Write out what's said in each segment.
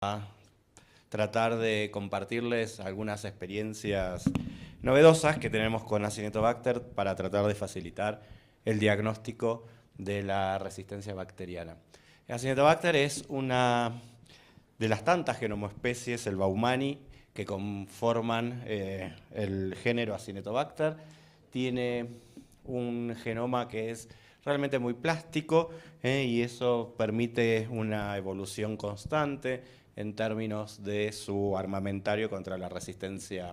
a tratar de compartirles algunas experiencias novedosas que tenemos con Acinetobacter para tratar de facilitar el diagnóstico de la resistencia bacteriana. Acinetobacter es una de las tantas genomoespecies, el Baumani, que conforman el género Acinetobacter. Tiene un genoma que es realmente muy plástico y eso permite una evolución constante en términos de su armamentario contra la resistencia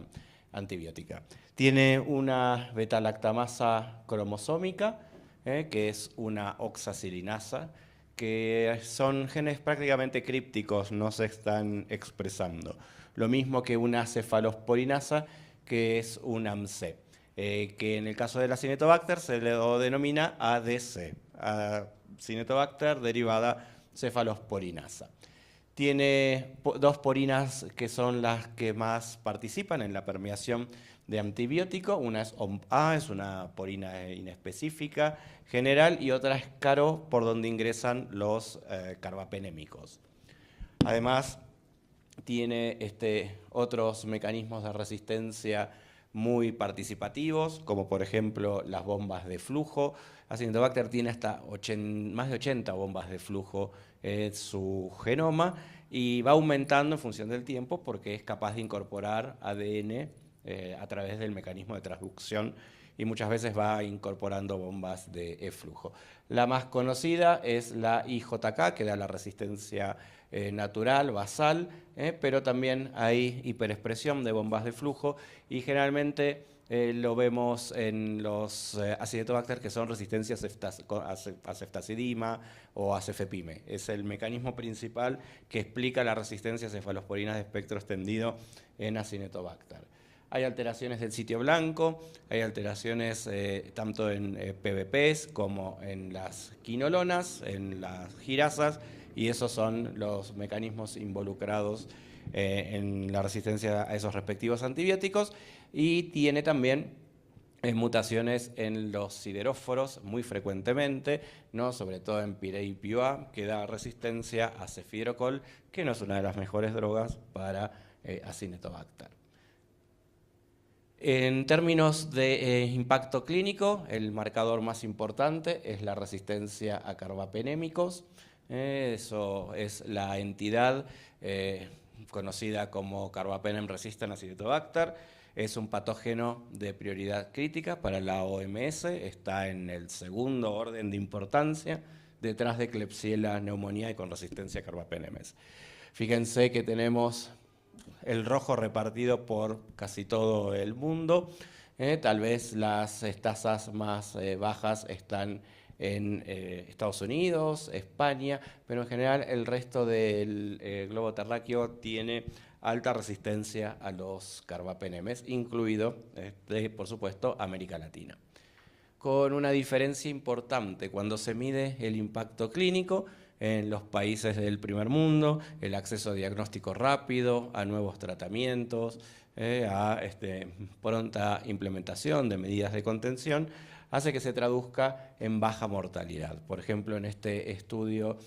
antibiótica. Tiene una beta-lactamasa cromosómica, que es una oxacilinasa, que son genes prácticamente crípticos, no se están expresando. Lo mismo que una cefalosporinasa, que es un AMC, que en el caso de la Acinetobacter se le denomina ADC, Acinetobacter derivada cefalosporinasa. Tiene dos porinas que son las que más participan en la permeación de antibiótico. Una es OMP-A, es una porina inespecífica general, y otra es CARO, por donde ingresan los carbapenémicos. Además, tiene otros mecanismos de resistencia muy participativos, como por ejemplo las bombas de flujo. Acinetobacter tiene hasta más de 80 bombas de flujo en su genoma y va aumentando en función del tiempo porque es capaz de incorporar ADN a través del mecanismo de transducción y muchas veces va incorporando bombas de eflujo. La más conocida es la IJK, que da la resistencia natural, basal, pero también hay hiperexpresión de bombas de flujo y generalmente lo vemos en los Acinetobacter que son resistencias a ceftazidima o a cefepime. Es el mecanismo principal que explica la resistencia a cefalosporinas de espectro extendido en Acinetobacter. Hay alteraciones del sitio blanco, hay alteraciones tanto en PBPs como en las quinolonas, en las girasas, y esos son los mecanismos involucrados en la resistencia a esos respectivos antibióticos. Y tiene también mutaciones en los sideróforos muy frecuentemente, ¿no? Sobre todo en Pirei-PUA, que da resistencia a cefidrocol, que no es una de las mejores drogas para Acinetobacter. En términos de impacto clínico, el marcador más importante es la resistencia a carbapenémicos. Eso es la entidad conocida como Carbapenem Resistant Acinetobacter. Es un patógeno de prioridad crítica para la OMS, está en el segundo orden de importancia, detrás de Klebsiella pneumoniae con resistencia a carbapenemes. Fíjense que tenemos el rojo repartido por casi todo el mundo. Tal vez las tasas más bajas están en Estados Unidos, España, pero en general el resto del globo terráqueo tiene alta resistencia a los carbapenemes, incluido, por supuesto, América Latina. Con una diferencia importante cuando se mide el impacto clínico en los países del primer mundo, el acceso a diagnóstico rápido, a nuevos tratamientos, a pronta implementación de medidas de contención, hace que se traduzca en baja mortalidad. Por ejemplo, en este estudio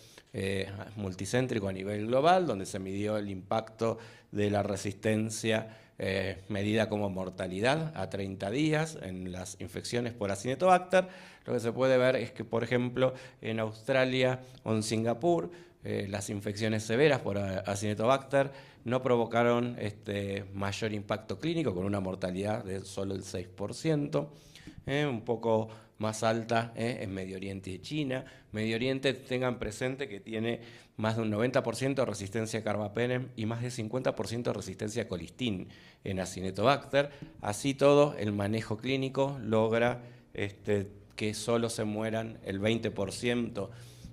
multicéntrico a nivel global, donde se midió el impacto de la resistencia medida como mortalidad a 30 días en las infecciones por Acinetobacter, lo que se puede ver es que, por ejemplo, en Australia o en Singapur, las infecciones severas por Acinetobacter no provocaron mayor impacto clínico, con una mortalidad de solo el 6%, un poco más alta en Medio Oriente y China. Medio Oriente, tengan presente que tiene más de un 90% de resistencia a carbapenem y más de 50% de resistencia a colistin en Acinetobacter. Así todo, el manejo clínico logra que solo se mueran el 20%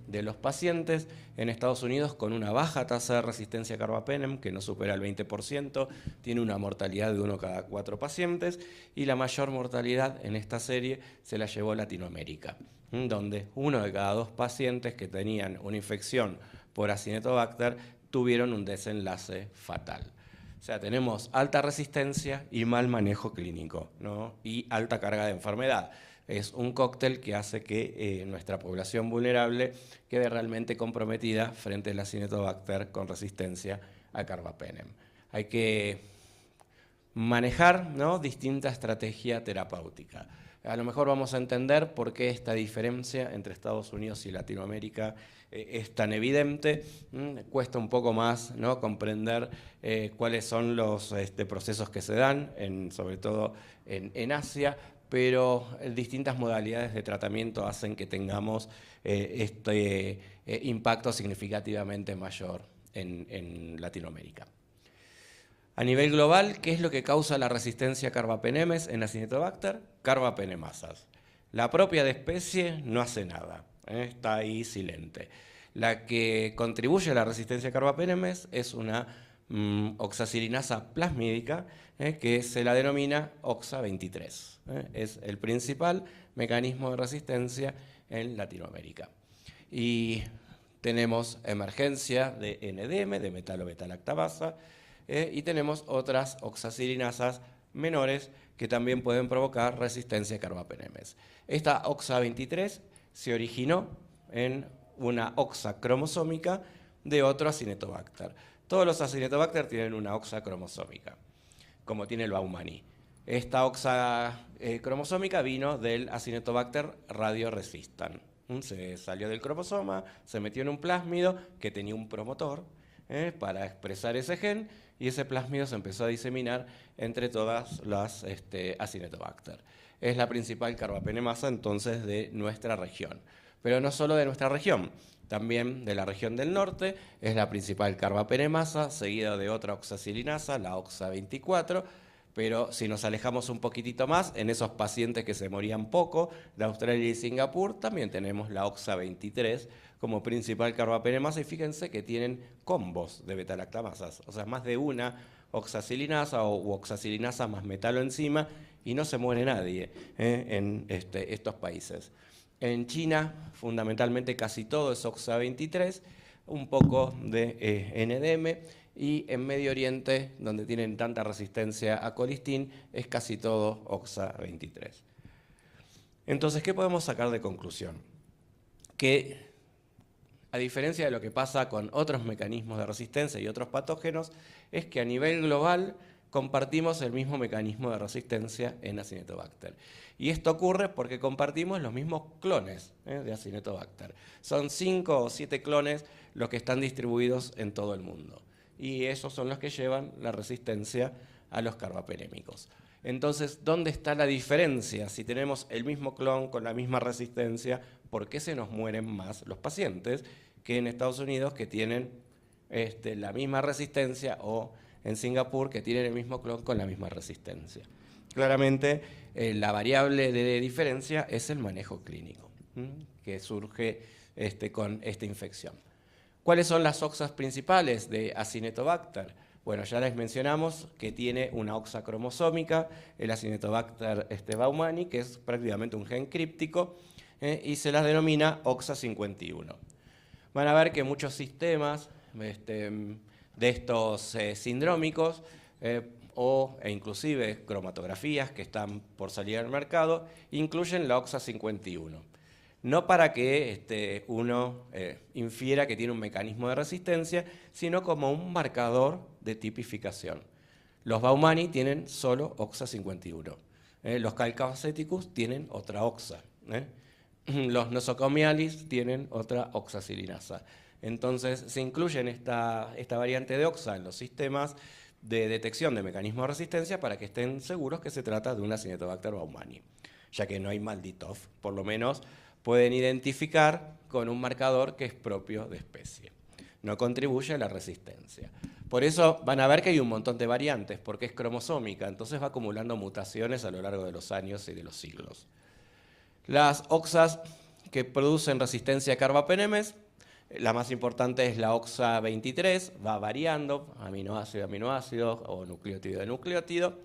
de los pacientes. En Estados Unidos, con una baja tasa de resistencia a carbapenem, que no supera el 20%, tiene una mortalidad de 1 cada 4 pacientes, y la mayor mortalidad en esta serie se la llevó Latinoamérica, donde 1 de cada 2 pacientes que tenían una infección por Acinetobacter tuvieron un desenlace fatal. O sea, tenemos alta resistencia y mal manejo clínico, ¿no? Y alta carga de enfermedad. Es un cóctel que hace que nuestra población vulnerable quede realmente comprometida frente al Acinetobacter con resistencia al carbapenem. Hay que manejar, ¿no?, distinta estrategia terapéutica. A lo mejor vamos a entender por qué esta diferencia entre Estados Unidos y Latinoamérica es tan evidente. Cuesta un poco más, ¿no?, comprender cuáles son los procesos que se dan, sobre todo en Asia, pero distintas modalidades de tratamiento hacen que tengamos este impacto significativamente mayor en Latinoamérica. A nivel global, ¿qué es lo que causa la resistencia a carbapenemes en Acinetobacter? Carbapenemasas. La propia de especie no hace nada, está ahí silente. La que contribuye a la resistencia a carbapenemes es una oxacilinasa plasmídica, que se la denomina OXA23. Es el principal mecanismo de resistencia en Latinoamérica. Y tenemos emergencia de NDM, de metalo-beta-lactamasa, y tenemos otras oxacilinasas menores que también pueden provocar resistencia a carbapenemes. Esta OXA23 se originó en una oxa cromosómica de otro Acinetobacter. Todos los Acinetobacter tienen una oxa cromosómica, como tiene el Baumannii. Esta oxa cromosómica vino del Acinetobacter radioresistant. Se salió del cromosoma, se metió en un plásmido que tenía un promotor para expresar ese gen, y ese plásmido se empezó a diseminar entre todas las Acinetobacter. Es la principal carbapenemasa entonces de nuestra región. Pero no solo de nuestra región, también de la región del norte, es la principal carbapenemasa, seguida de otra oxacilinasa, la OXA24, pero si nos alejamos un poquitito más, en esos pacientes que se morían poco, de Australia y Singapur, también tenemos la OXA23 como principal carbapenemasa, y fíjense que tienen combos de beta-lactamasas, o sea, más de una oxacilinasa u oxacilinasa más metaloenzima, y no se muere nadie en estos países. En China, fundamentalmente casi todo es OXA23, un poco de NDM, y en Medio Oriente, donde tienen tanta resistencia a colistin, es casi todo OXA23. Entonces, ¿qué podemos sacar de conclusión? Que, a diferencia de lo que pasa con otros mecanismos de resistencia y otros patógenos, es que a nivel global compartimos el mismo mecanismo de resistencia en Acinetobacter. Y esto ocurre porque compartimos los mismos clones de Acinetobacter. Son 5 o 7 clones los que están distribuidos en todo el mundo. Y esos son los que llevan la resistencia a los carbapenémicos. Entonces, ¿dónde está la diferencia? Si tenemos el mismo clon con la misma resistencia, ¿por qué se nos mueren más los pacientes que en Estados Unidos, que tienen la misma resistencia, o en Singapur, que tienen el mismo clon con la misma resistencia? Claramente, la variable de diferencia es el manejo clínico, que surge con esta infección. ¿Cuáles son las oxas principales de Acinetobacter? Bueno, ya les mencionamos que tiene una oxa cromosómica, el Acinetobacter Baumannii, que es prácticamente un gen críptico, y se las denomina OXA51. Van a ver que muchos sistemas de estos sindrómicos e inclusive cromatografías que están por salir al mercado incluyen la OXA51. No para que uno infiera que tiene un mecanismo de resistencia, sino como un marcador de tipificación. Los Baumannii tienen solo OXA51. Los Calcabaceticus tienen otra oxa. Los nosocomialis tienen otra oxacilinasa. Entonces se incluyen esta variante de oxa en los sistemas de detección de mecanismos de resistencia para que estén seguros que se trata de una Acinetobacter Baumannii. Ya que no hay Malditov, por lo menos pueden identificar con un marcador que es propio de especie. No contribuye a la resistencia. Por eso van a ver que hay un montón de variantes, porque es cromosómica, entonces va acumulando mutaciones a lo largo de los años y de los siglos. Las oxas que producen resistencia a carbapenemes, la más importante es la OXA23, va variando, aminoácido o nucleótido de nucleótido.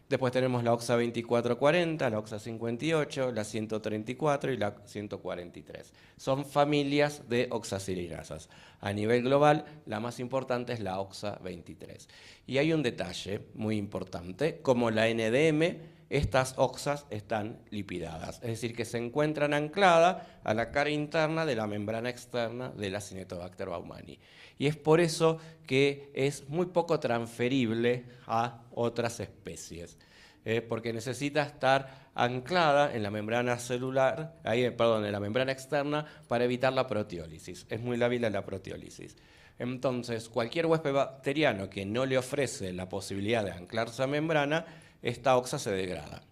Después tenemos la OXA2440, la OXA58, la 134 y la 143. Son familias de oxacilinasas. A nivel global, la más importante es la OXA23. Y hay un detalle muy importante, como la NDM estas oxas están lipidadas, es decir, que se encuentran ancladas a la cara interna de la membrana externa de la Acinetobacter baumannii. Y es por eso que es muy poco transferible a otras especies, porque necesita estar anclada en la membrana celular, en la membrana externa para evitar la proteólisis. Es muy lábil a la proteólisis. Entonces, cualquier huésped bacteriano que no le ofrece la posibilidad de anclarse a membrana, esta oxa se degrada.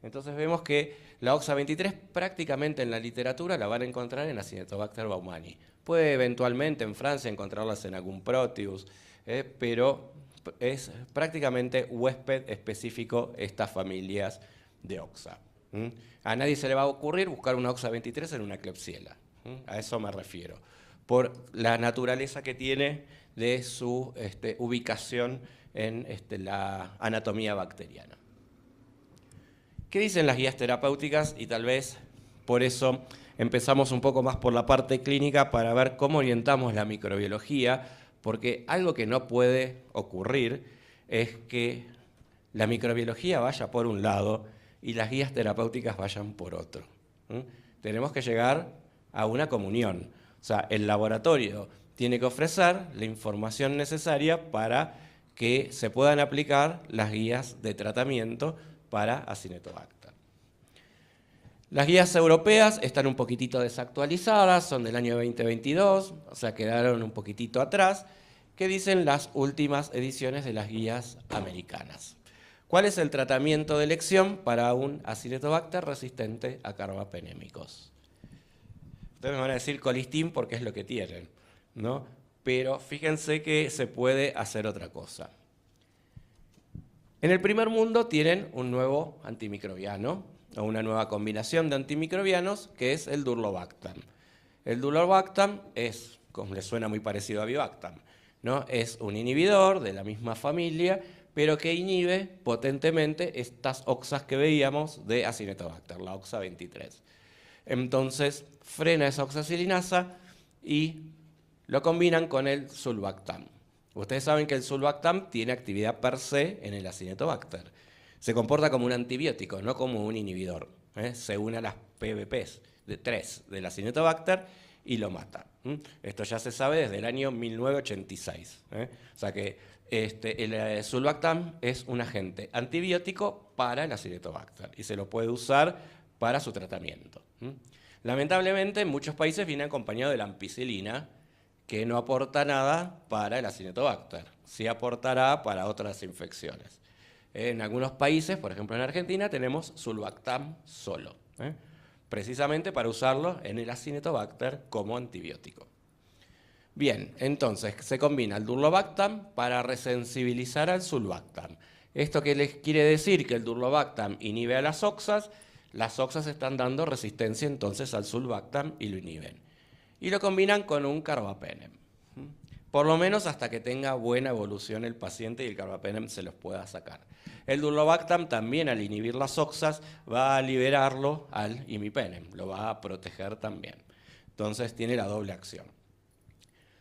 Entonces vemos que la oxa 23 prácticamente en la literatura la van a encontrar en Acinetobacter baumannii. Puede eventualmente en Francia encontrarlas en algún Proteus, pero es prácticamente huésped específico estas familias de oxa. A nadie se le va a ocurrir buscar una oxa 23 en una Klebsiella. A eso me refiero, por la naturaleza que tiene de su ubicación en la anatomía bacteriana. ¿Qué dicen las guías terapéuticas? Y tal vez por eso empezamos un poco más por la parte clínica para ver cómo orientamos la microbiología, porque algo que no puede ocurrir es que la microbiología vaya por un lado y las guías terapéuticas vayan por otro. Tenemos que llegar a una comunión. O sea, el laboratorio tiene que ofrecer la información necesaria para que se puedan aplicar las guías de tratamiento para Acinetobacter. Las guías europeas están un poquitito desactualizadas, son del año 2022, o sea, quedaron un poquitito atrás. ¿Qué dicen las últimas ediciones de las guías americanas? ¿Cuál es el tratamiento de elección para un Acinetobacter resistente a carbapenémicos? Ustedes me van a decir colistin porque es lo que tienen, ¿no? Pero fíjense que se puede hacer otra cosa. En el primer mundo tienen un nuevo antimicrobiano, o una nueva combinación de antimicrobianos, que es el Durlobactam. El Durlobactam es, como le suena muy parecido a Bivactam, ¿no? Es un inhibidor de la misma familia, pero que inhibe potentemente estas oxas que veíamos de Acinetobacter, la oxa 23. Entonces frena esa oxacilinasa y lo combinan con el Sulbactam. Ustedes saben que el Sulbactam tiene actividad per se en el Acinetobacter. Se comporta como un antibiótico, no como un inhibidor. Se une a las PBPs de 3 del Acinetobacter y lo mata. Esto ya se sabe desde el año 1986. O sea que el Sulbactam es un agente antibiótico para el Acinetobacter y se lo puede usar para su tratamiento. Lamentablemente en muchos países viene acompañado de la ampicilina, que no aporta nada para el Acinetobacter, sí aportará para otras infecciones. En algunos países, por ejemplo en Argentina, tenemos Sulbactam solo, precisamente para usarlo en el Acinetobacter como antibiótico. Bien, entonces se combina el Durlobactam para resensibilizar al Sulbactam. ¿Esto qué les quiere decir? Que el Durlobactam inhibe a las oxas están dando resistencia entonces al Sulbactam y lo inhiben. Y lo combinan con un carbapenem, por lo menos hasta que tenga buena evolución el paciente y el carbapenem se los pueda sacar. El Durlobactam también al inhibir las oxas va a liberarlo al imipenem, lo va a proteger también. Entonces tiene la doble acción.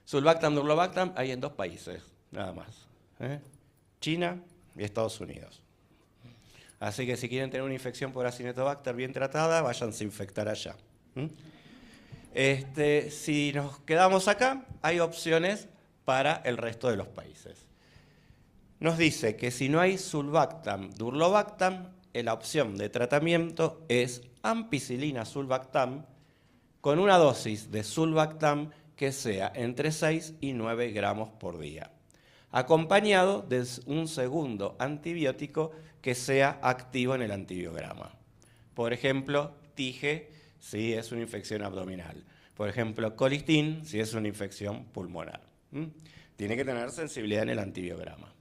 Sulbactam, Durlobactam hay en 2 países, nada más. China y Estados Unidos. Así que si quieren tener una infección por Acinetobacter bien tratada, váyanse a infectar allá. Si nos quedamos acá, hay opciones para el resto de los países. Nos dice que si no hay Sulbactam, Durlobactam, la opción de tratamiento es ampicilina Sulbactam con una dosis de Sulbactam que sea entre 6 y 9 gramos por día, acompañado de un segundo antibiótico que sea activo en el antibiograma. Por ejemplo, Tige, si es una infección abdominal. Por ejemplo, colistin, si es una infección pulmonar. Tiene que tener sensibilidad en el antibiograma.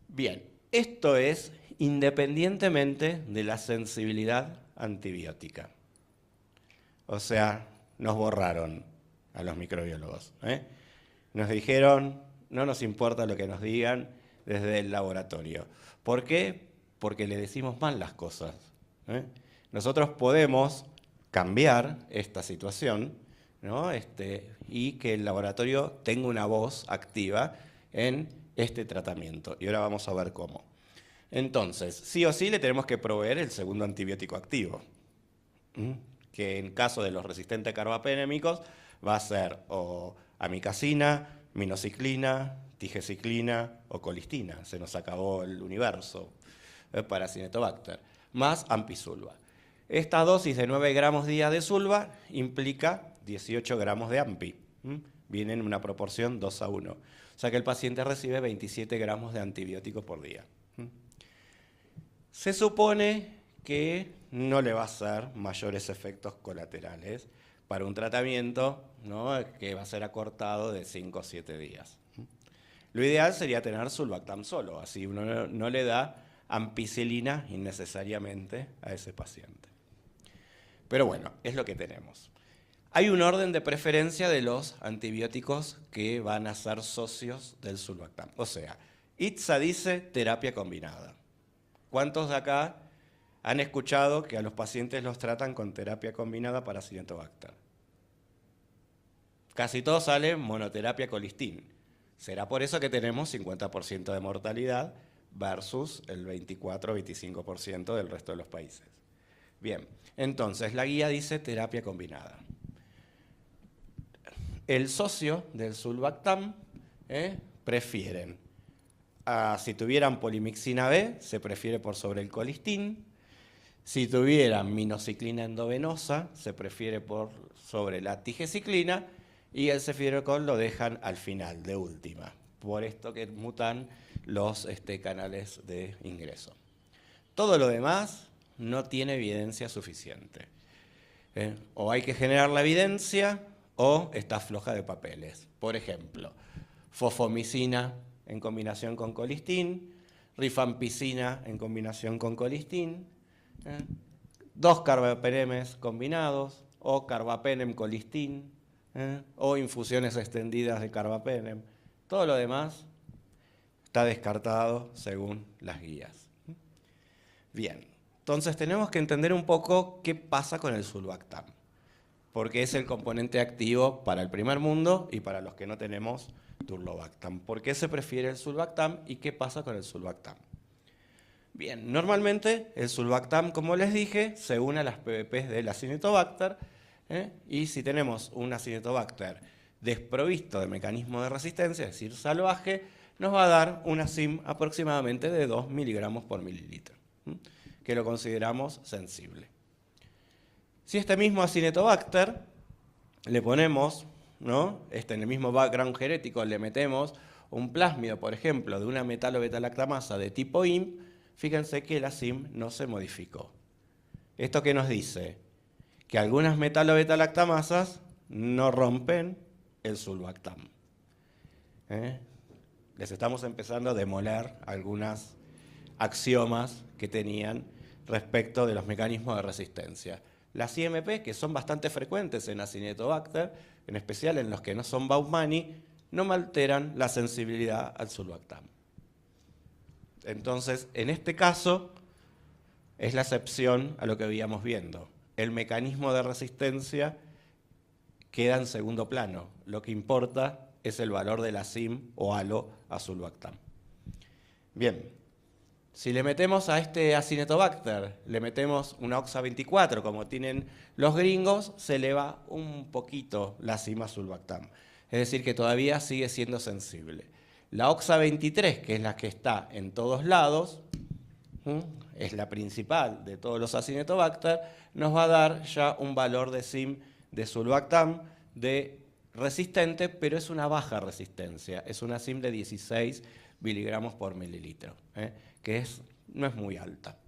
Bien, esto es independientemente de la sensibilidad antibiótica. O sea, nos borraron a los microbiólogos. Nos dijeron, no nos importa lo que nos digan desde el laboratorio. ¿Por qué? Porque le decimos mal las cosas. Nosotros podemos cambiar esta situación, ¿no? Y que el laboratorio tenga una voz activa en este tratamiento. Y ahora vamos a ver cómo. Entonces, sí o sí le tenemos que proveer el segundo antibiótico activo, que en caso de los resistentes carbapenémicos va a ser o amicacina, minociclina, tigeciclina o colistina. Se nos acabó el universo para Acinetobacter, más ampicilva. Esta dosis de 9 gramos día de sulva implica 18 gramos de ampi. Viene en una proporción 2:1. O sea que el paciente recibe 27 gramos de antibiótico por día. Se supone que no le va a hacer mayores efectos colaterales para un tratamiento, ¿no?, que va a ser acortado de 5 o 7 días. Lo ideal sería tener sulbactam solo, así uno no le da ampicilina innecesariamente a ese paciente. Pero bueno, es lo que tenemos. Hay un orden de preferencia de los antibióticos que van a ser socios del sulbactam. O sea, ITSA dice terapia combinada. ¿Cuántos de acá han escuchado que a los pacientes los tratan con terapia combinada para Acinetobacter? Casi todos salen monoterapia colistin. Será por eso que tenemos 50% de mortalidad versus el 24-25% del resto de los países. Bien, entonces la guía dice terapia combinada. El socio del sulbactam prefieren, si tuvieran polimixina B, se prefiere por sobre el colistin. Si tuvieran minociclina endovenosa, se prefiere por sobre la tigeciclina. Y el cefidrocol lo dejan al final, de última. Por esto que mutan los canales de ingreso. Todo lo demás no tiene evidencia suficiente. O hay que generar la evidencia o está floja de papeles. Por ejemplo, fosfomicina en combinación con colistin, rifampicina en combinación con colistin, 2 carbapenemes combinados o carbapenem colistin, o infusiones extendidas de carbapenem. Todo lo demás está descartado según las guías. Bien, entonces tenemos que entender un poco qué pasa con el sulbactam, porque es el componente activo para el primer mundo y para los que no tenemos durlobactam. ¿Por qué se prefiere el sulbactam y qué pasa con el sulbactam? Bien, normalmente el sulbactam, como les dije, se une a las PBPs del Acinetobacter, y si tenemos un Acinetobacter desprovisto de mecanismo de resistencia, es decir, salvaje, nos va a dar una SIM aproximadamente de 2 miligramos por mililitro, que lo consideramos sensible. Si este mismo Acinetobacter le ponemos, ¿no?, en el mismo background genético le metemos un plásmido, por ejemplo, de una metalo-beta-lactamasa de tipo IMP, fíjense que la SIM no se modificó. ¿Esto qué nos dice? Que algunas metalo-beta-lactamasas no rompen el sulbactam. Les estamos empezando a demoler algunas axiomas que tenían respecto de los mecanismos de resistencia. Las IMP, que son bastante frecuentes en Acinetobacter, en especial en los que no son Baumani, no alteran la sensibilidad al sulbactam. Entonces, en este caso, es la excepción a lo que veíamos viendo. El mecanismo de resistencia queda en segundo plano. Lo que importa es el valor de la SIM o halo a sulbactam. Bien, si le metemos a este Acinetobacter, le metemos una OXA24, como tienen los gringos, se eleva un poquito la SIM a sulbactam. Es decir, que todavía sigue siendo sensible. La OXA23, que es la que está en todos lados, es la principal de todos los Acinetobacter, nos va a dar ya un valor de SIM de sulbactam de resistente, pero es una baja resistencia, es una SIM de 16 miligramos por mililitro, que no es muy alta.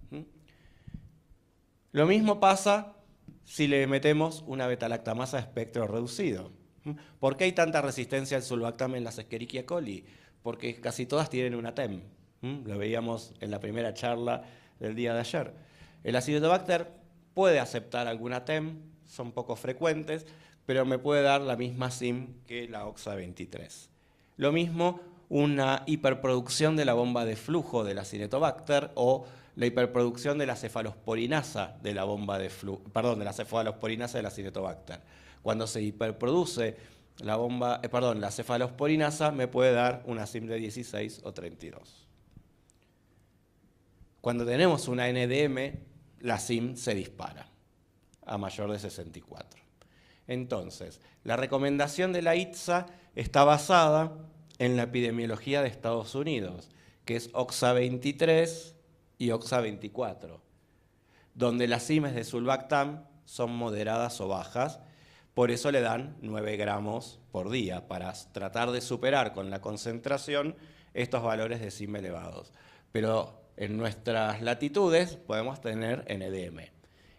Lo mismo pasa si le metemos una beta-lactamasa de espectro reducido. ¿Por qué hay tanta resistencia al sulbactam en las Escherichia coli? Porque casi todas tienen una TEM. Lo veíamos en la primera charla del día de ayer. El Acinetobacter puede aceptar alguna TEM, son poco frecuentes, pero me puede dar la misma SIM que la OXA23. Lo mismo una hiperproducción de la bomba de flujo del Acinetobacter o la hiperproducción de la cefalosporinasa de la bomba de flujo, de la cefalosporinasa del Acinetobacter. Cuando se hiperproduce la cefalosporinasa me puede dar una SIM de 16 o 32. Cuando tenemos una NDM, la SIM se dispara a mayor de 64. Entonces, la recomendación de la ITSA está basada en la epidemiología de Estados Unidos, que es OXA 23 y OXA 24, donde las SIMs de sulbactam son moderadas o bajas, por eso le dan 9 gramos por día, para tratar de superar con la concentración estos valores de SIM elevados. Pero en nuestras latitudes podemos tener NDM.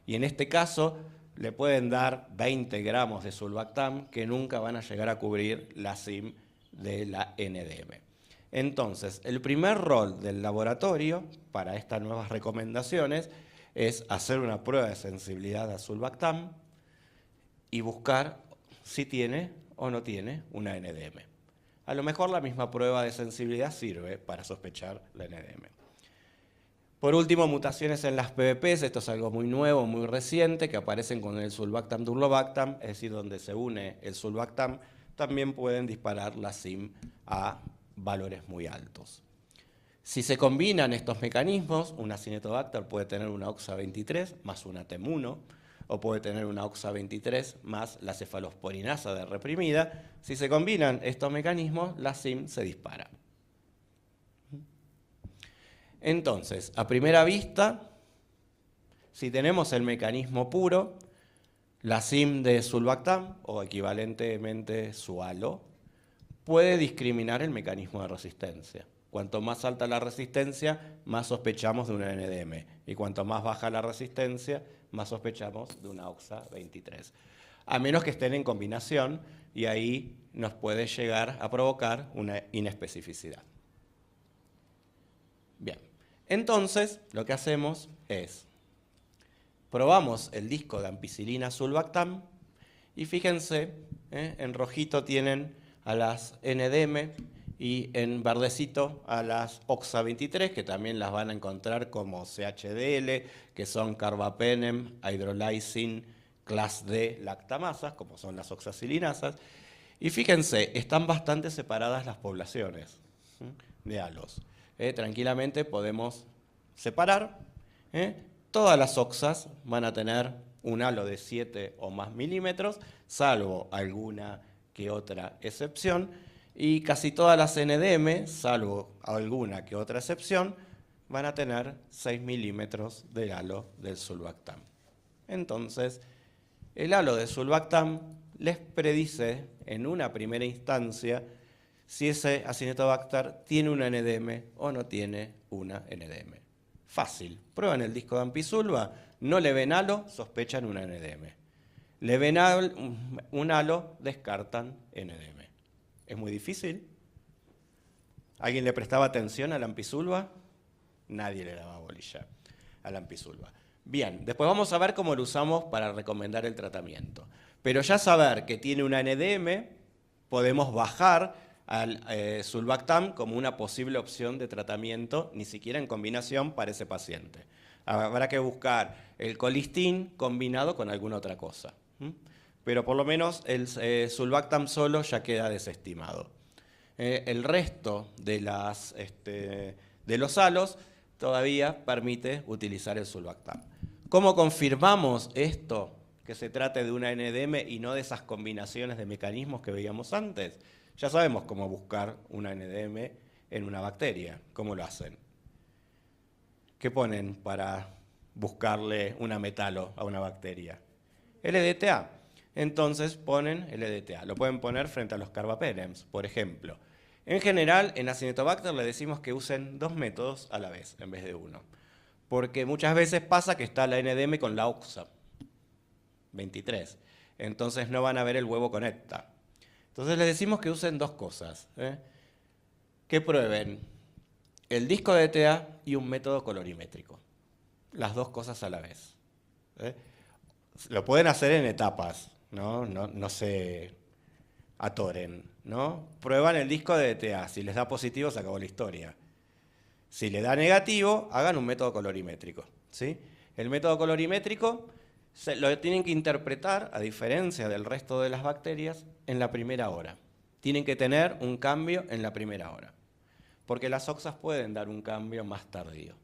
Y en este caso le pueden dar 20 gramos de sulbactam que nunca van a llegar a cubrir la SIM de la NDM. Entonces, el primer rol del laboratorio para estas nuevas recomendaciones es hacer una prueba de sensibilidad a sulbactam y buscar si tiene o no tiene una NDM. A lo mejor la misma prueba de sensibilidad sirve para sospechar la NDM. Por último, mutaciones en las PBPs, esto es algo muy nuevo, muy reciente, que aparecen con el sulbactam durlobactam, es decir, donde se une el sulbactam, también pueden disparar la SIM a valores muy altos. Si se combinan estos mecanismos, una Acinetobacter puede tener una OXA 23 más una TEM1, o puede tener una OXA 23 más la cefalosporinasa de reprimida. Si se combinan estos mecanismos, la SIM se dispara. Entonces, a primera vista, si tenemos el mecanismo puro, la SIM de sulbactam, o equivalentemente su halo, puede discriminar el mecanismo de resistencia. Cuanto más alta la resistencia, más sospechamos de una NDM. Y cuanto más baja la resistencia, más sospechamos de una OXA 23. A menos que estén en combinación, y ahí nos puede llegar a provocar una inespecificidad. Bien, entonces lo que hacemos es, probamos el disco de ampicilina sulbactam, y fíjense, en rojito tienen a las NDM, y en verdecito a las OXA 23, que también las van a encontrar como CHDL, que son carbapenem, hydrolysin, clase D lactamasas, como son las oxacilinasas. Y fíjense, están bastante separadas las poblaciones de halos. Tranquilamente podemos separar. Todas las oxas van a tener un halo de 7 o más milímetros, salvo alguna que otra excepción. Y casi todas las NDM, salvo alguna que otra excepción, van a tener 6 milímetros de halo del sulbactam. Entonces, el halo de sulbactam les predice en una primera instancia si ese Acinetobacter tiene una NDM o no tiene una NDM. Fácil. Prueban el disco de ampisulva, no le ven halo, sospechan una NDM. Le ven un halo, descartan NDM. ¿Es muy difícil? ¿Alguien le prestaba atención a la ampisulva? Nadie le daba bolilla a la ampisulva. Bien, después vamos a ver cómo lo usamos para recomendar el tratamiento. Pero ya saber que tiene una NDM, podemos bajar al sulbactam como una posible opción de tratamiento, ni siquiera en combinación para ese paciente. Habrá que buscar el colistin combinado con alguna otra cosa. Pero por lo menos el sulbactam solo ya queda desestimado. El resto de los halos todavía permite utilizar el sulbactam. ¿Cómo confirmamos esto, que se trate de una NDM y no de esas combinaciones de mecanismos que veíamos antes? Ya sabemos cómo buscar una NDM en una bacteria. ¿Cómo lo hacen? ¿Qué ponen para buscarle una metalo a una bacteria? LDTA. Entonces ponen LDTA. Lo pueden poner frente a los carbapenems, por ejemplo. En general, en Acinetobacter le decimos que usen 2 métodos a la vez, en vez de uno. Porque muchas veces pasa que está la NDM con la OXA 23. Entonces no van a ver el huevo con ETA. Entonces les decimos que usen 2 cosas. Que prueben el disco de ETA y un método colorimétrico. Las 2 cosas a la vez. Lo pueden hacer en etapas, no se atoren, ¿no? Prueban el disco de ETA. Si les da positivo, se acabó la historia. Si le da negativo, hagan un método colorimétrico, ¿sí? El método colorimétrico lo tienen que interpretar, a diferencia del resto de las bacterias, en la primera hora. Tienen que tener un cambio en la primera hora, porque las oxas pueden dar un cambio más tardío.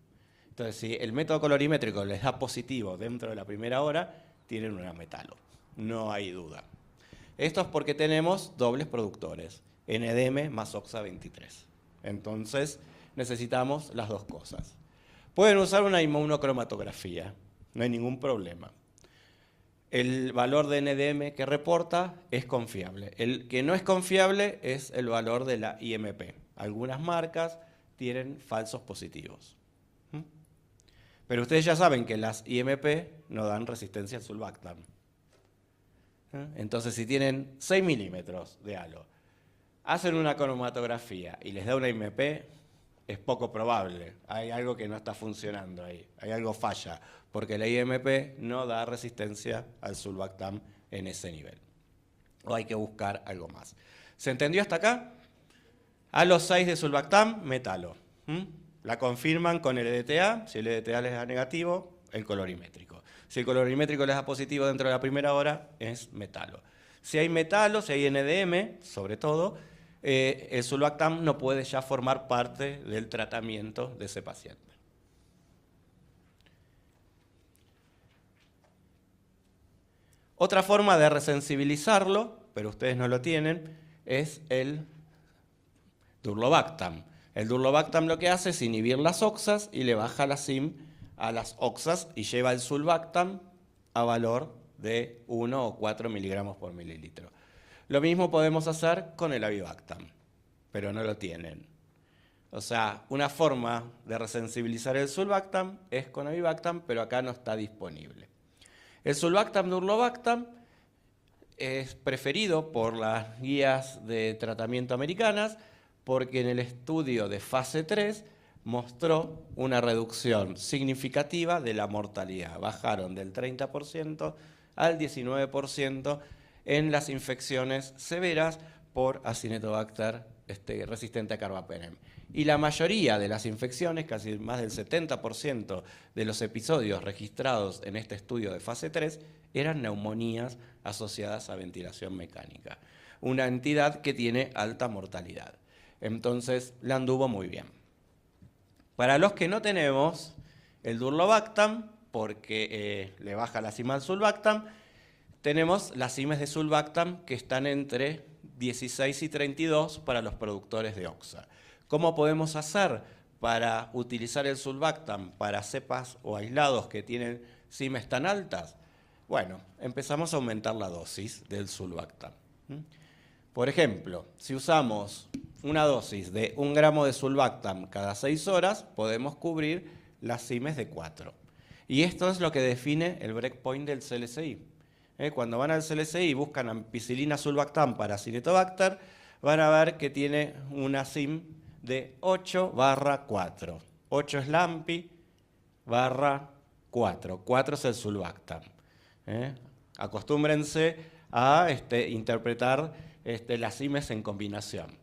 Entonces, si el método colorimétrico les da positivo dentro de la primera hora, tienen una metalo, no hay duda. Esto es porque tenemos dobles productores, NDM más OXA23. Entonces, necesitamos las dos cosas. Pueden usar una inmunocromatografía, no hay ningún problema. El valor de NDM que reporta es confiable. El que no es confiable es el valor de la IMP. Algunas marcas tienen falsos positivos. Pero ustedes ya saben que las IMP no dan resistencia al sulbactam. Entonces, si tienen 6 milímetros de halo, hacen una cromatografía y les da una IMP, es poco probable. Hay algo que no está funcionando ahí, hay algo falla, porque la IMP no da resistencia al sulbactam en ese nivel. O hay que buscar algo más. ¿Se entendió hasta acá? Halo 6 de sulbactam, metalo. La confirman con el EDTA, si el EDTA les da negativo, el colorimétrico. Si el colorimétrico les da positivo dentro de la primera hora, es metalo. Si hay metalo, si hay NDM, sobre todo, el sulbactam no puede ya formar parte del tratamiento de ese paciente. Otra forma de resensibilizarlo, pero ustedes no lo tienen, es el durlobactam. El durlobactam lo que hace es inhibir las oxas y le baja la SIM a las oxas y lleva el sulbactam a valor de 1 o 4 miligramos por mililitro. Lo mismo podemos hacer con el avibactam, pero no lo tienen. O sea, una forma de resensibilizar el sulbactam es con avibactam, pero acá no está disponible. El sulbactam durlobactam es preferido por las guías de tratamiento americanas porque en el estudio de fase 3 mostró una reducción significativa de la mortalidad. Bajaron del 30% al 19% en las infecciones severas por Acinetobacter resistente a carbapenem. Y la mayoría de las infecciones, casi más del 70% de los episodios registrados en este estudio de fase 3, eran neumonías asociadas a ventilación mecánica. Una entidad que tiene alta mortalidad. Entonces, la anduvo muy bien. Para los que no tenemos el durlobactam, porque le baja la cima al sulbactam, tenemos las cimes de sulbactam que están entre 16 y 32 para los productores de OXA. ¿Cómo podemos hacer para utilizar el sulbactam para cepas o aislados que tienen cimes tan altas? Bueno, empezamos a aumentar la dosis del sulbactam. Por ejemplo, si usamos una dosis de 1 gramo de sulbactam cada 6 horas, podemos cubrir las cimes de 4. Y esto es lo que define el breakpoint del CLSI. Cuando van al CLSI y buscan ampicilina sulbactam para Acinetobacter, van a ver que tiene una CIM de 8/4. 8 es la AMPI, barra 4. 4 es el sulbactam. Acostúmbrense a interpretar las CIMes en combinación.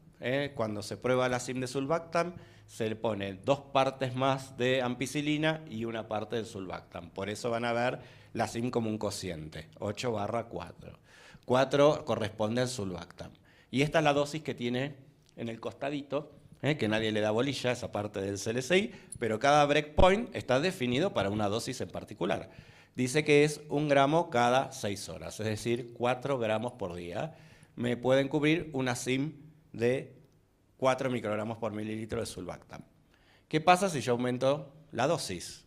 Cuando se prueba la CIM de sulbactam, se le pone 2 partes más de ampicilina y 1 parte de sulbactam. Por eso van a ver la CIM como un cociente, 8/4. 4 corresponde al sulbactam. Y esta es la dosis que tiene en el costadito, que nadie le da bolilla a esa parte del CLSI, pero cada breakpoint está definido para una dosis en particular. Dice que es 1 gramo cada 6 horas, es decir, 4 gramos por día. Me pueden cubrir una CIM de 4 microgramos por mililitro de sulbactam. ¿Qué pasa si yo aumento la dosis?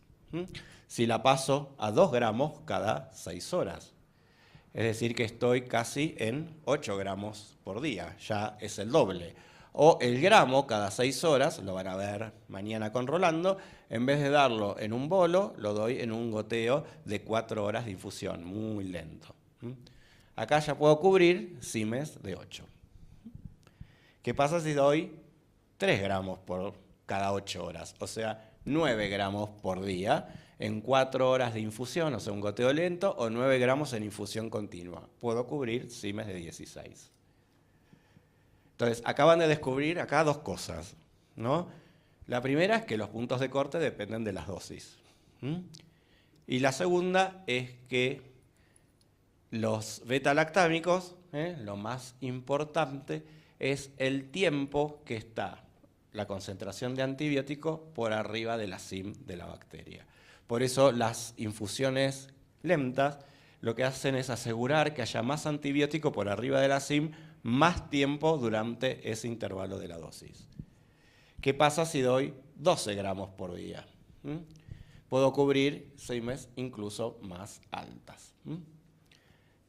Si la paso a 2 gramos cada 6 horas. Es decir, que estoy casi en 8 gramos por día, ya es el doble. O el gramo cada 6 horas, lo van a ver mañana con Rolando, en vez de darlo en un bolo, lo doy en un goteo de 4 horas de infusión, muy lento. Acá ya puedo cubrir cimes de 8. ¿Qué pasa si doy 3 gramos por cada 8 horas? O sea, 9 gramos por día en 4 horas de infusión, o sea, un goteo lento, o 9 gramos en infusión continua. Puedo cubrir cimes de 16. Entonces, acaban de descubrir acá 2 cosas, ¿no? La primera es que los puntos de corte dependen de las dosis. Y la segunda es que los beta-lactámicos, lo más importante, es el tiempo que está la concentración de antibiótico por arriba de la CIM de la bacteria. Por eso las infusiones lentas lo que hacen es asegurar que haya más antibiótico por arriba de la CIM más tiempo durante ese intervalo de la dosis. ¿Qué pasa si doy 12 gramos por día? Puedo cubrir CIMes incluso más altas.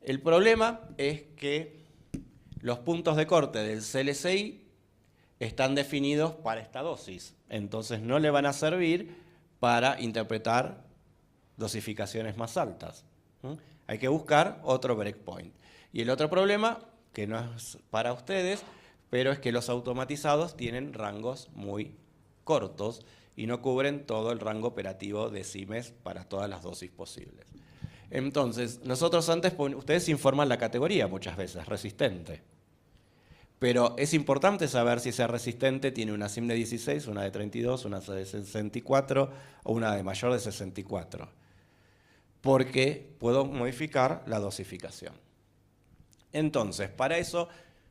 El problema es que los puntos de corte del CLCI están definidos para esta dosis, entonces no le van a servir para interpretar dosificaciones más altas. Hay que buscar otro breakpoint. Y el otro problema, que no es para ustedes, pero es que los automatizados tienen rangos muy cortos y no cubren todo el rango operativo de CIMes para todas las dosis posibles. Entonces, nosotros antes, ustedes informan la categoría muchas veces, resistente. Pero es importante saber si ese resistente tiene una CIM de 16, una de 32, una de 64 o una de mayor de 64. Porque puedo modificar la dosificación. Entonces, para eso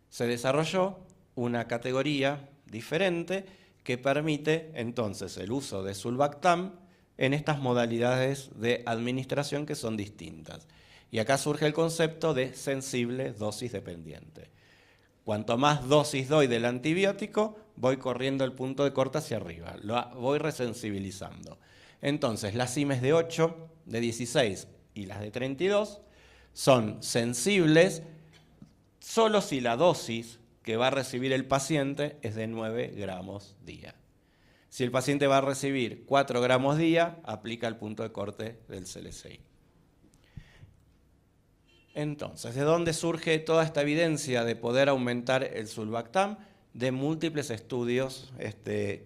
se desarrolló una categoría diferente que permite entonces el uso de Sulbactam en estas modalidades de administración que son distintas. Y acá surge el concepto de sensible dosis dependiente. Cuanto más dosis doy del antibiótico, voy corriendo el punto de corte hacia arriba, lo voy resensibilizando. Entonces, las CIMes de 8, de 16 y las de 32 son sensibles solo si la dosis que va a recibir el paciente es de 9 gramos día. Si el paciente va a recibir 4 gramos día, aplica el punto de corte del CLCI. Entonces, ¿de dónde surge toda esta evidencia de poder aumentar el Sulbactam? De múltiples estudios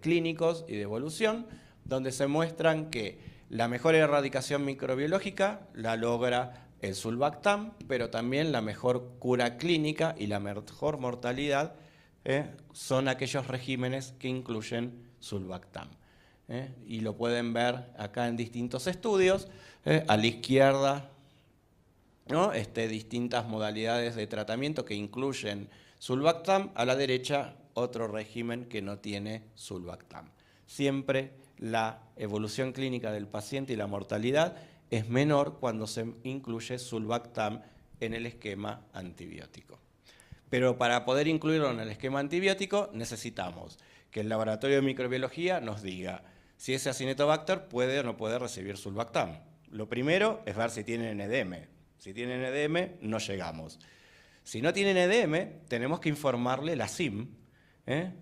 clínicos y de evolución, donde se muestran que la mejor erradicación microbiológica la logra el Sulbactam, pero también la mejor cura clínica y la mejor mortalidad son aquellos regímenes que incluyen Sulbactam. Y lo pueden ver acá en distintos estudios. A la izquierda, ¿no? Distintas modalidades de tratamiento que incluyen Sulbactam, a la derecha otro régimen que no tiene Sulbactam. Siempre la evolución clínica del paciente y la mortalidad es menor cuando se incluye Sulbactam en el esquema antibiótico. Pero para poder incluirlo en el esquema antibiótico necesitamos que el laboratorio de microbiología nos diga si ese Acinetobacter puede o no puede recibir Sulbactam. Lo primero es ver si tienen edema. Si tienen edema, no llegamos. Si no tienen edema, tenemos que informarle la CIM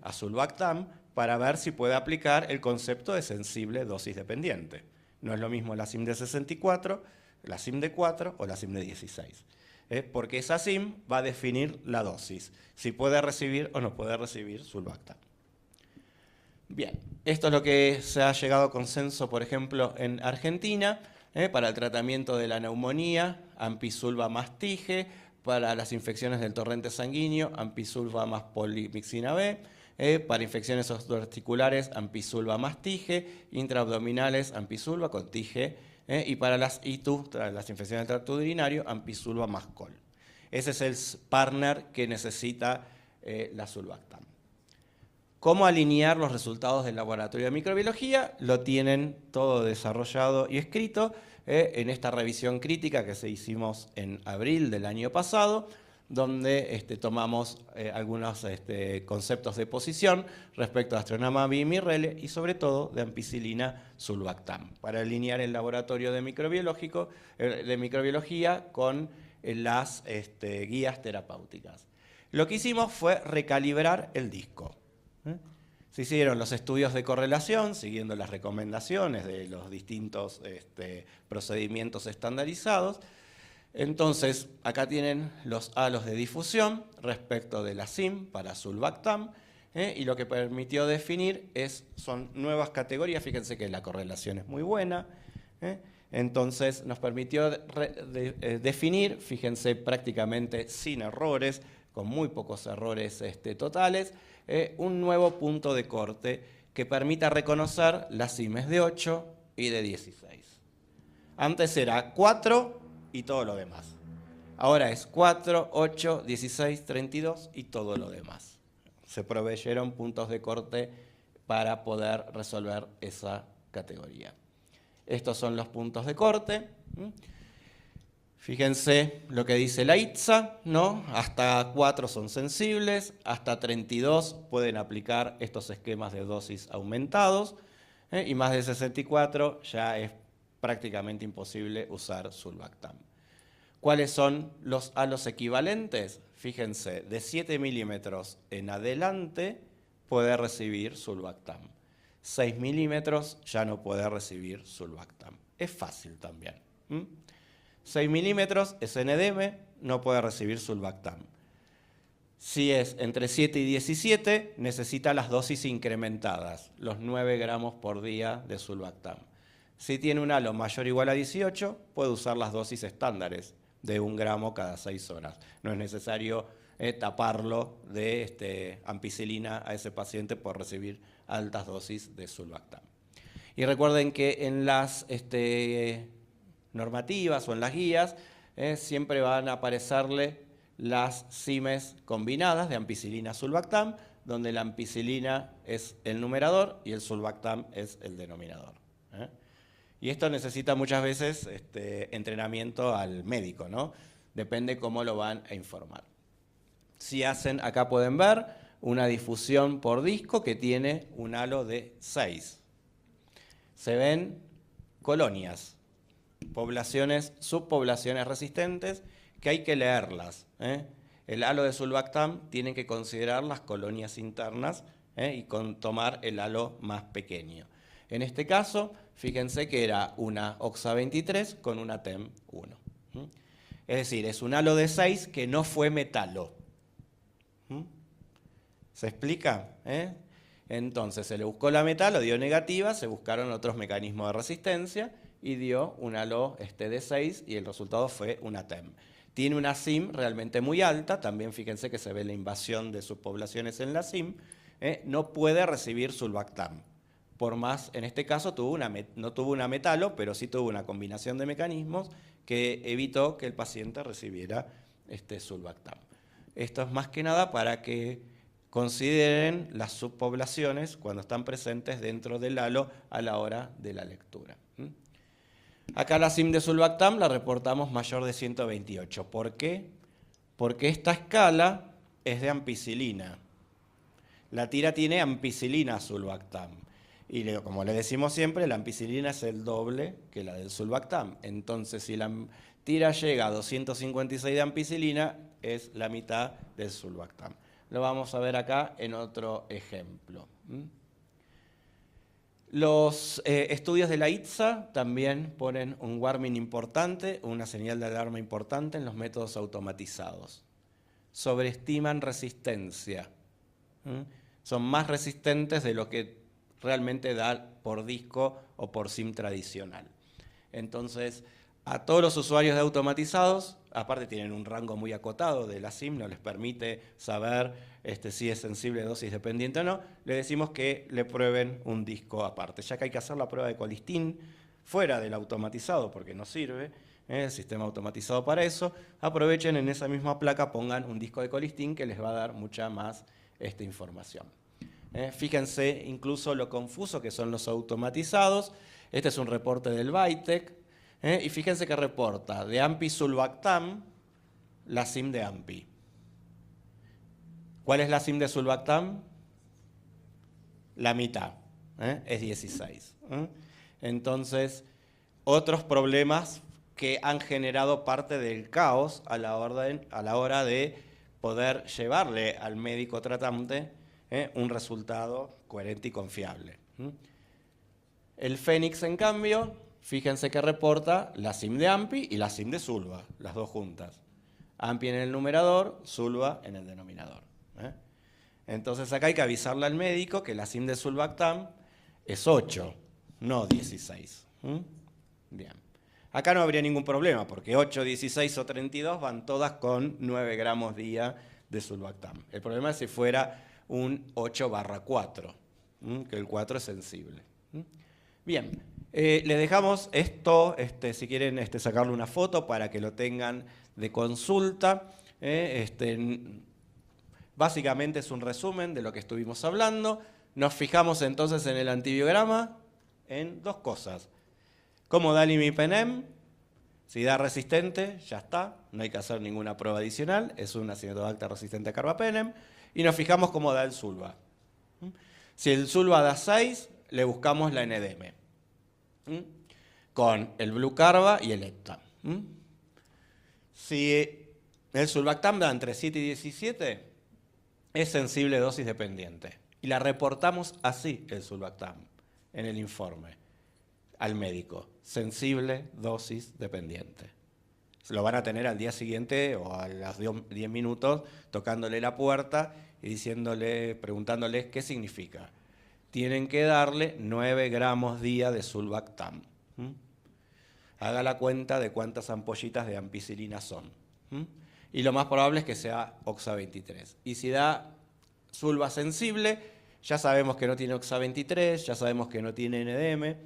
a Sulbactam para ver si puede aplicar el concepto de sensible dosis dependiente. No es lo mismo la CIM de 64, la CIM de 4 o la CIM de 16. Porque esa CIM va a definir la dosis, si puede recibir o no puede recibir Sulbactam. Bien, esto es lo que se ha llegado a consenso, por ejemplo, en Argentina, para el tratamiento de la neumonía, Ampisulva más Tige, para las infecciones del torrente sanguíneo, Ampisulva más Polymyxina B, para infecciones osteoarticulares, Ampisulva más Tige, intraabdominales, Ampisulva con Tige, y para las ITU, las infecciones del tracto urinario, Ampisulva más Col. Ese es el partner que necesita la Sulbactam. ¿Cómo alinear los resultados del laboratorio de microbiología? Lo tienen todo desarrollado y escrito en esta revisión crítica que se hicimos en abril del año pasado, donde tomamos algunos conceptos de posición respecto a Astronema y Mirrele y sobre todo de ampicilina Sulbactam, para alinear el laboratorio de microbiología con las guías terapéuticas. Lo que hicimos fue recalibrar el disco. Se hicieron los estudios de correlación siguiendo las recomendaciones de los distintos procedimientos estandarizados. Entonces, acá tienen los halos de difusión respecto de la CIM para Sulbactam, y lo que permitió definir son nuevas categorías. Fíjense que la correlación es muy buena. Entonces, nos permitió definir, fíjense, prácticamente sin errores, con muy pocos errores totales, un nuevo punto de corte que permita reconocer las CIMes de 8 y de 16. Antes era 4 y todo lo demás. Ahora es 4, 8, 16, 32 y todo lo demás. Se proveyeron puntos de corte para poder resolver esa categoría. Estos son los puntos de corte. Fíjense lo que dice la ITSA, ¿no? Hasta 4 son sensibles, hasta 32 pueden aplicar estos esquemas de dosis aumentados, y más de 64 ya es prácticamente imposible usar Sulbactam. ¿Cuáles son los halos equivalentes? Fíjense, de 7 milímetros en adelante puede recibir Sulbactam. 6 milímetros ya no puede recibir Sulbactam. Es fácil también. 6 milímetros, SNDM, no puede recibir Sulbactam. Si es entre 7 y 17, necesita las dosis incrementadas, los 9 gramos por día de Sulbactam. Si tiene un halo mayor o igual a 18, puede usar las dosis estándares de 1 gramo cada 6 horas. No es necesario taparlo de ampicilina a ese paciente por recibir altas dosis de Sulbactam. Y recuerden que en las normativas o en las guías siempre van a aparecerle las CIMES combinadas de ampicilina Sulbactam, donde la ampicilina es el numerador y el Sulbactam es el denominador. Y esto necesita muchas veces entrenamiento al médico, ¿no? Depende cómo lo van a informar. Si hacen, acá pueden ver, una difusión por disco que tiene un halo de 6. Se ven colonias, poblaciones, subpoblaciones resistentes, que hay que leerlas. El halo de Sulbactam tienen que considerar las colonias internas y tomar el halo más pequeño. En este caso, fíjense que era una OXA 23 con una TEM 1. Es decir, es un halo de 6 que no fue metalo. ¿Se explica? Entonces se le buscó la metalo, dio negativa, se buscaron otros mecanismos de resistencia y dio un halo de 6 y el resultado fue una TEM. Tiene una SIM realmente muy alta, también fíjense que se ve la invasión de subpoblaciones en la SIM, no puede recibir Sulbactam. Por más, en este caso no tuvo una metalo, pero sí tuvo una combinación de mecanismos que evitó que el paciente recibiera Sulbactam. Esto es más que nada para que consideren las subpoblaciones cuando están presentes dentro del halo a la hora de la lectura. Acá la SIM de Sulbactam la reportamos mayor de 128. ¿Por qué? Porque esta escala es de ampicilina. La tira tiene ampicilina Sulbactam. Y como le decimos siempre, la ampicilina es el doble que la del Sulbactam. Entonces, si la tira llega a 256 de ampicilina, es la mitad del Sulbactam. Lo vamos a ver acá en otro ejemplo. Los estudios de la ITSA también ponen un warning importante, una señal de alarma importante en los métodos automatizados. Sobreestiman resistencia. Son más resistentes de lo que realmente da por disco o por SIM tradicional. Entonces, a todos los usuarios de automatizados, aparte tienen un rango muy acotado de la SIM, no les permite saber si es sensible, dosis dependiente o no, le decimos que le prueben un disco aparte, ya que hay que hacer la prueba de colistín fuera del automatizado porque no sirve el sistema automatizado para eso. Aprovechen en esa misma placa, pongan un disco de colistín que les va a dar mucha más información. Fíjense incluso lo confuso que son los automatizados. Este es un reporte del Bytec. Y fíjense que reporta de AMPI Sulbactam la SIM de AMPI. ¿Cuál es la SIM de Sulbactam? La mitad, es 16. Entonces, otros problemas que han generado parte del caos a la hora de poder llevarle al médico tratante un resultado coherente y confiable. El Fénix, en cambio, fíjense que reporta la SIM de AMPI y la SIM de Sulba, las dos juntas. AMPI en el numerador, Sulba en el denominador. Entonces acá hay que avisarle al médico que la SIM de Sulbactam es 8, no 16. Bien. Acá no habría ningún problema, porque 8, 16 o 32 van todas con 9 gramos día de Sulbactam. El problema es si fuera un 8/4, que el 4 es sensible. Bien, les dejamos esto, si quieren sacarle una foto para que lo tengan de consulta. Básicamente es un resumen de lo que estuvimos hablando. Nos fijamos entonces en el antibiograma en dos cosas. ¿Cómo da el imipenem? Si da resistente, ya está, no hay que hacer ninguna prueba adicional, es un Acinetobacter resistente a carbapenem. Y nos fijamos cómo da el sulva. Si el sulva da 6, le buscamos la NDM, con el blue carba y el heptam. Si el sulbactam da entre 7 y 17, es sensible dosis dependiente. Y la reportamos así, el sulbactam, en el informe, al médico. Sensible dosis dependiente. Lo van a tener al día siguiente o a los 10 minutos tocándole la puerta y preguntándoles qué significa. Tienen que darle 9 gramos día de sulbactam. Haga la cuenta de cuántas ampollitas de ampicilina son. Y lo más probable es que sea oxa 23. Y si da sulva sensible, ya sabemos que no tiene oxa 23, ya sabemos que no tiene NDM.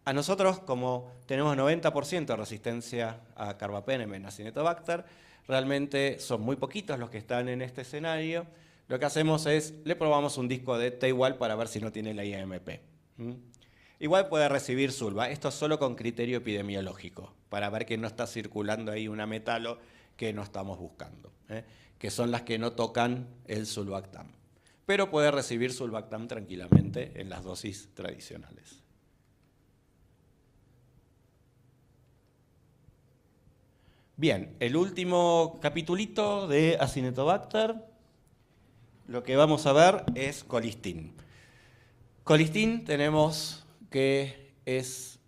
A nosotros, como tenemos 90% de resistencia a carbapenem en Acinetobacter, realmente son muy poquitos los que están en este escenario. Lo que hacemos es, le probamos un disco de T-igual para ver si no tiene la IMP. Igual puede recibir sulva, esto solo con criterio epidemiológico, para ver que no está circulando ahí una metalo que no estamos buscando, que son las que no tocan el sulbactam. Pero puede recibir sulbactam tranquilamente en las dosis tradicionales. Bien, el último capitulito de Acinetobacter, lo que vamos a ver es colistin. Colistin tenemos que es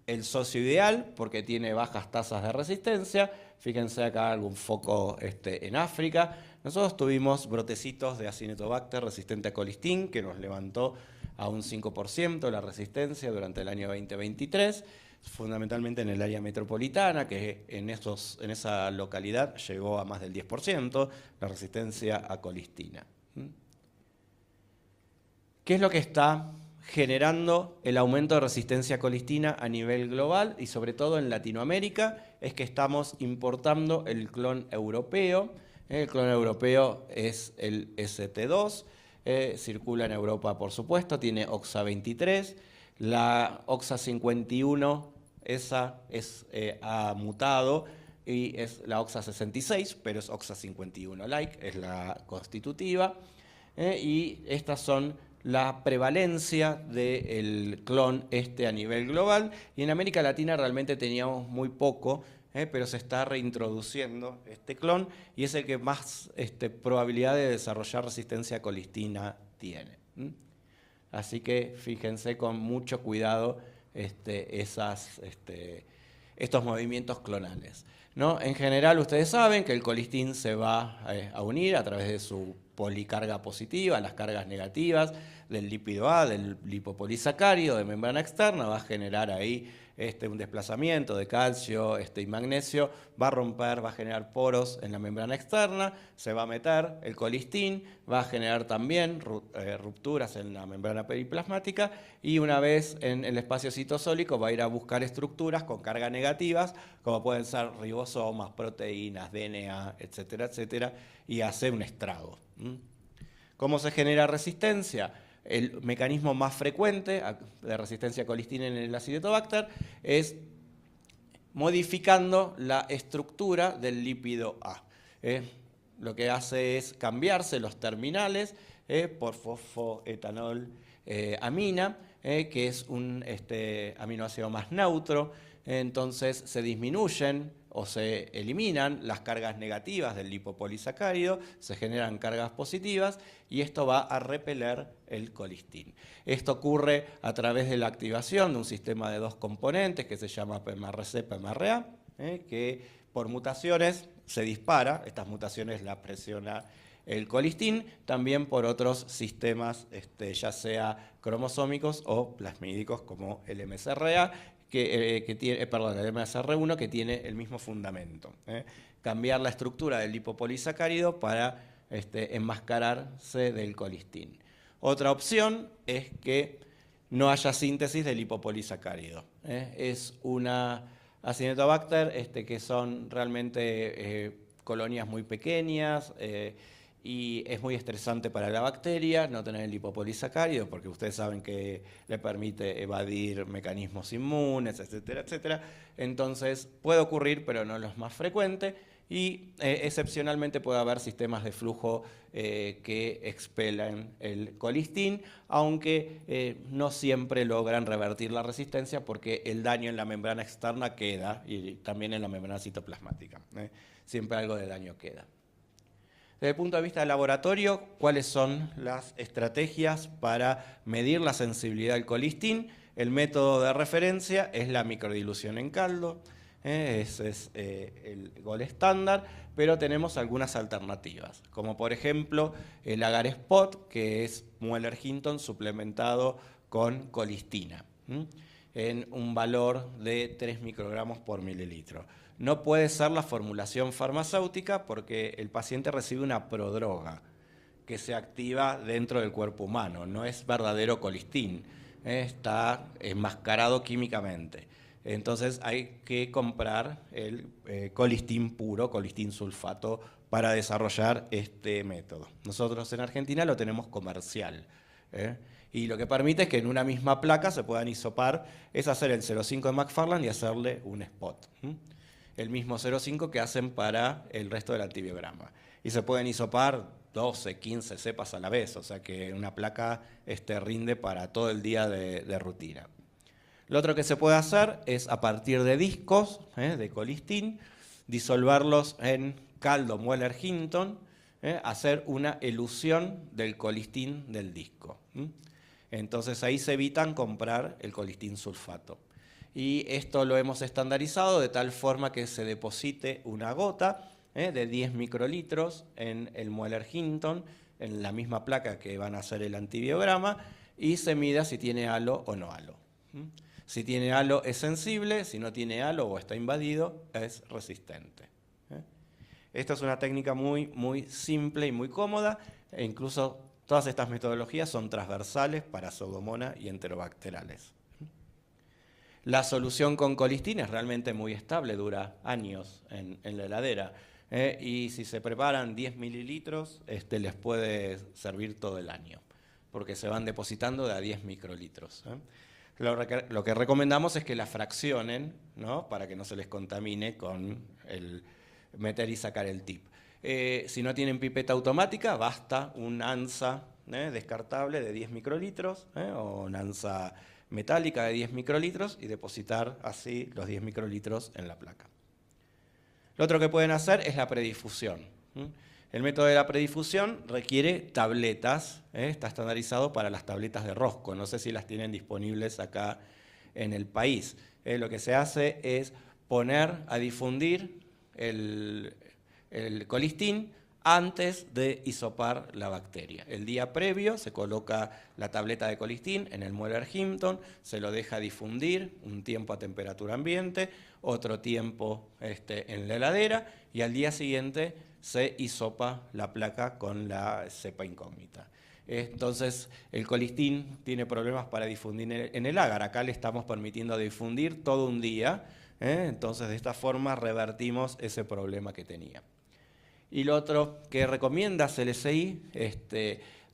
el socio ideal porque tiene bajas tasas de resistencia. Fíjense acá algún foco en África. Nosotros tuvimos brotecitos de Acinetobacter resistente a colistin que nos levantó a un 5% la resistencia durante el año 2023. Fundamentalmente en el área metropolitana, que en esa localidad llegó a más del 10% la resistencia a colistina. ¿Qué es lo que está generando el aumento de resistencia a colistina a nivel global y sobre todo en Latinoamérica? Es que estamos importando el clon europeo. El clon europeo es el ST2, circula en Europa por supuesto, tiene oxa 23. La oxa 51, esa ha mutado y es la oxa 66, pero es oxa 51-like, es la constitutiva. Y estas son la prevalencia del clon a nivel global. Y en América Latina realmente teníamos muy poco, pero se está reintroduciendo este clon y es el que más probabilidad de desarrollar resistencia a colistina tiene. Así que fíjense con mucho cuidado estos movimientos clonales, ¿no? En general ustedes saben que el colistin se va a unir a través de su policarga positiva, las cargas negativas del lípido A, del lipopolisacárido de membrana externa, va a generar ahí un desplazamiento de calcio y magnesio, va a romper, va a generar poros en la membrana externa, se va a meter el colistin, va a generar también rupturas en la membrana periplasmática y una vez en el espacio citosólico va a ir a buscar estructuras con cargas negativas, como pueden ser ribosomas, proteínas, DNA, etcétera, etcétera, y hace un estrago. ¿Cómo se genera resistencia? El mecanismo más frecuente de resistencia a colistina en el Acinetobacter es modificando la estructura del lípido A. Lo que hace es cambiarse los terminales por fosfoetanol amina, que es un aminoácido más neutro. Entonces se disminuyen o se eliminan las cargas negativas del lipopolisacárido, se generan cargas positivas y esto va a repeler el colistin. Esto ocurre a través de la activación de un sistema de dos componentes que se llama PMRC-PMRA, que por mutaciones se dispara, estas mutaciones las presiona el colistin, también por otros sistemas, ya sea cromosómicos o plasmídicos como el MSRA, el MSR1 que tiene el mismo fundamento. Cambiar la estructura del lipopolisacárido para enmascararse del colistin. Otra opción es que no haya síntesis del lipopolisacárido. Es una Acinetobacter que son realmente colonias muy pequeñas y es muy estresante para la bacteria no tener el lipopolisacárido, porque ustedes saben que le permite evadir mecanismos inmunes, etcétera, etcétera. Entonces puede ocurrir, pero no es lo más frecuente, y excepcionalmente puede haber sistemas de flujo que expelan el colistín, aunque no siempre logran revertir la resistencia porque el daño en la membrana externa queda y también en la membrana citoplasmática. Siempre algo de daño queda. Desde el punto de vista del laboratorio, ¿cuáles son las estrategias para medir la sensibilidad al colistín? El método de referencia es la microdilución en caldo, ese es el gol estándar, pero tenemos algunas alternativas, como por ejemplo el agar spot, que es Mueller-Hinton suplementado con colistina, en un valor de 3 microgramos por mililitro. No puede ser la formulación farmacéutica porque el paciente recibe una prodroga que se activa dentro del cuerpo humano, no es verdadero colistín, está enmascarado químicamente. Entonces hay que comprar el colistín puro, colistín sulfato, para desarrollar este método. Nosotros en Argentina lo tenemos comercial. Y lo que permite es que en una misma placa se puedan hisopar, es hacer el 0,5 de McFarland y hacerle un spot. El mismo 0,5 que hacen para el resto del antibiograma. Y se pueden hisopar 12, 15 cepas a la vez, o sea que una placa rinde para todo el día de rutina. Lo otro que se puede hacer es a partir de discos de colistín, disolverlos en caldo Mueller-Hinton, hacer una elusión del colistín del disco. Entonces ahí se evitan comprar el colistín sulfato. Y esto lo hemos estandarizado de tal forma que se deposite una gota de 10 microlitros en el Mueller-Hinton, en la misma placa que van a hacer el antibiograma, y se mida si tiene halo o no halo. Si tiene halo es sensible, si no tiene halo o está invadido es resistente. Esta es una técnica muy, muy simple y muy cómoda, e incluso todas estas metodologías son transversales para Pseudomonas y enterobacterales. La solución con colistina es realmente muy estable, dura años en la heladera. Y si se preparan 10 mililitros, les puede servir todo el año, porque se van depositando de a 10 microlitros. Lo que recomendamos es que la fraccionen, ¿no? Para que no se les contamine con el meter y sacar el tip. Si no tienen pipeta automática, basta un ANSA descartable de 10 microlitros o una ANSA metálica de 10 microlitros y depositar así los 10 microlitros en la placa. Lo otro que pueden hacer es la predifusión. El método de la predifusión requiere tabletas, está estandarizado para las tabletas de Rosco, no sé si las tienen disponibles acá en el país. Lo que se hace es poner a difundir el colistín antes de hisopar la bacteria. El día previo se coloca la tableta de colistín en el Mueller-Hinton, se lo deja difundir un tiempo a temperatura ambiente, otro tiempo en la heladera y al día siguiente se hisopa la placa con la cepa incógnita. Entonces el colistín tiene problemas para difundir en el agar, acá le estamos permitiendo difundir todo un día, entonces de esta forma revertimos ese problema que tenía. Y lo otro que recomienda CLSI,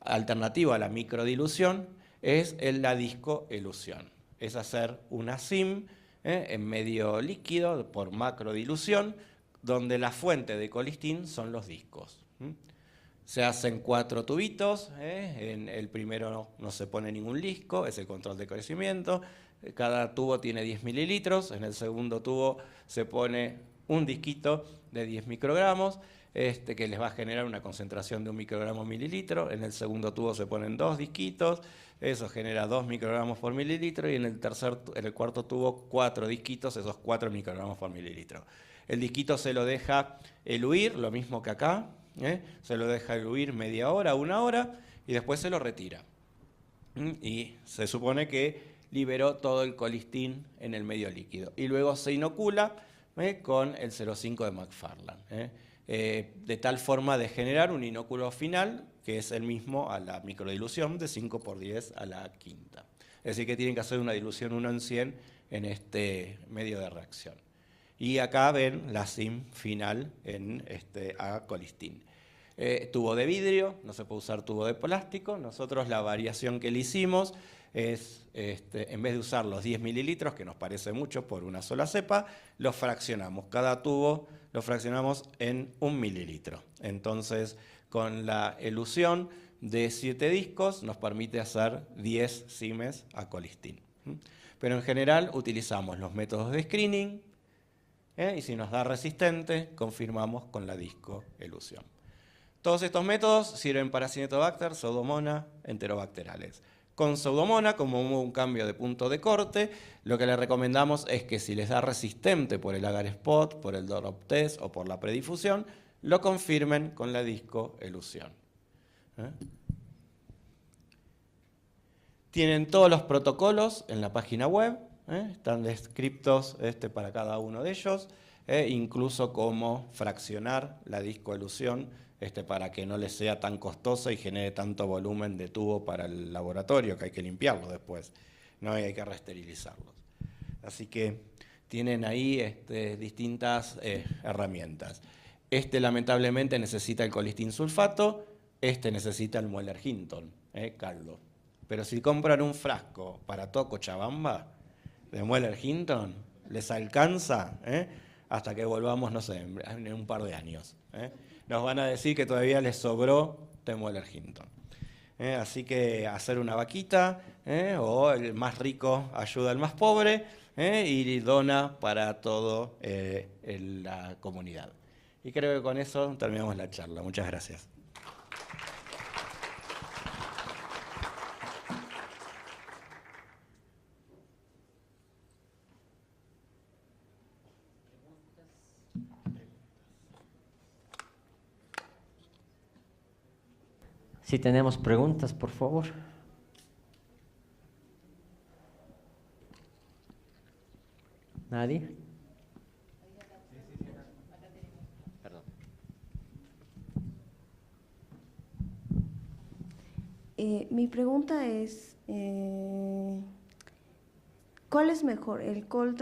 alternativo a la microdilución, es la discoelusión. Es hacer una SIM en medio líquido por macrodilución, donde la fuente de colistín son los discos. Se hacen 4 tubitos, en el primero no se pone ningún disco, es el control de crecimiento. Cada tubo tiene 10 mililitros, en el segundo tubo se pone un disquito de 10 microgramos, que les va a generar una concentración de 1 microgramo mililitro. En el segundo tubo se ponen 2 disquitos, eso genera 2 microgramos por mililitro, y en el cuarto tubo 4 disquitos, esos 4 microgramos por mililitro. El disquito se lo deja eluir, lo mismo que acá, se lo deja eluir media hora, 1 hora, y después se lo retira. Y se supone que liberó todo el colistín en el medio líquido. Y luego se inocula con el 0,5 de McFarland. De tal forma de generar un inóculo final que es el mismo a la microdilución de 5 por 10 a la quinta. Es decir, que tienen que hacer una dilución 1 en 100 en este medio de reacción. Y acá ven la SIM final en a colistín. Tubo de vidrio, no se puede usar tubo de plástico. Nosotros la variación que le hicimos es, en vez de usar los 10 mililitros, que nos parece mucho por una sola cepa, los fraccionamos. Cada tubo lo fraccionamos en 1 mililitro. Entonces, con la elución de 7 discos nos permite hacer 10 cimes a colistin. Pero en general utilizamos los métodos de screening, y si nos da resistente, confirmamos con la disco elusión. Todos estos métodos sirven para Acinetobacter, Pseudomonas, enterobacterales. Con Pseudomonas, como hubo un cambio de punto de corte, lo que le recomendamos es que si les da resistente por el agar spot, por el drop test o por la predifusión, lo confirmen con la disco elusión. Tienen todos los protocolos en la página web, están descritos para cada uno de ellos, incluso cómo fraccionar la disco elusión para que no les sea tan costosa y genere tanto volumen de tubo para el laboratorio, que hay que limpiarlo después, ¿no? Y hay que reesterilizarlos. Así que tienen ahí distintas herramientas. Lamentablemente necesita el colistin sulfato, necesita el Mueller Hinton, caldo. Pero si compran un frasco para todo Cochabamba de Mueller Hinton, les alcanza hasta que volvamos, no sé, en un par de años. Nos van a decir que todavía les sobró de Mueller Hinton. Así que hacer una vaquita, o el más rico ayuda al más pobre, y dona para toda la comunidad. Y creo que con eso terminamos la charla. Muchas gracias. Si tenemos preguntas, por favor. ¿Nadie? Perdón. Mi pregunta es, ¿cuál es mejor, el Coltron